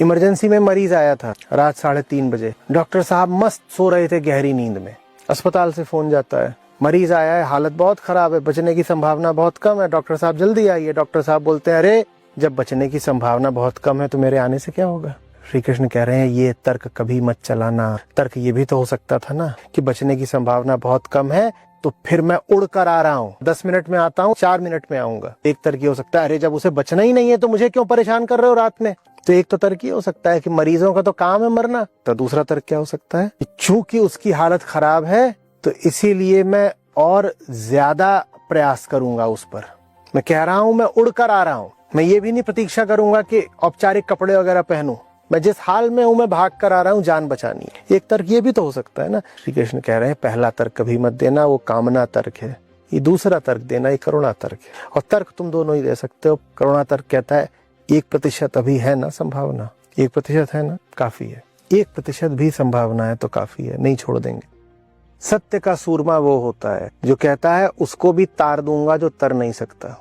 Emergency में मरीज आया था रात 3:30 बजे। डॉक्टर साहब मस्त सो रहे थे गहरी नींद में। अस्पताल से फोन जाता है, मरीज आया है, हालत बहुत खराब है, बचने की संभावना बहुत कम है, डॉक्टर साहब जल्दी आइए। डॉक्टर साहब बोलते हैं, अरे जब बचने की संभावना बहुत कम है तो मेरे आने से क्या होगा। श्री कृष्ण कह रहे हैं ये तर्क कभी मत चलाना। तर्क ये भी तो हो सकता था ना कि बचने की संभावना बहुत कम है तो फिर मैं उड़ कर आ रहा हूँ, 10 मिनट में आता हूँ, 4 मिनट में आऊंगा। एक तर्क ये हो सकता है, अरे जब उसे बचना ही नहीं है तो मुझे क्यों परेशान कर रहे हो रात में। तो एक तो तर्क ये हो सकता है कि मरीजों का तो काम है मरना। तो दूसरा तर्क क्या हो सकता है, चूंकि उसकी हालत खराब है तो इसीलिए मैं और ज्यादा प्रयास करूंगा उस पर। मैं कह रहा हूं मैं उड़कर आ रहा हूं, मैं ये भी नहीं प्रतीक्षा करूंगा कि औपचारिक कपड़े वगैरह पहनूं। मैं जिस हाल में हूं मैं भाग कर आ रहा हूं, जान बचानी है। एक तर्क ये भी तो हो सकता है ना। श्री कृष्ण कह रहे हैं पहला तर्क कभी मत देना, वो कामना तर्क है। ये दूसरा तर्क देना, ये करुणा तर्क है। और तर्क तुम दोनों ही दे सकते हो। करुणा तर्क कहता है 1% अभी है ना संभावना, 1% है ना, काफी है। 1% भी संभावना है तो काफी है, नहीं छोड़ देंगे। सत्य का सूरमा वो होता है जो कहता है उसको भी तार दूंगा जो तर नहीं सकता।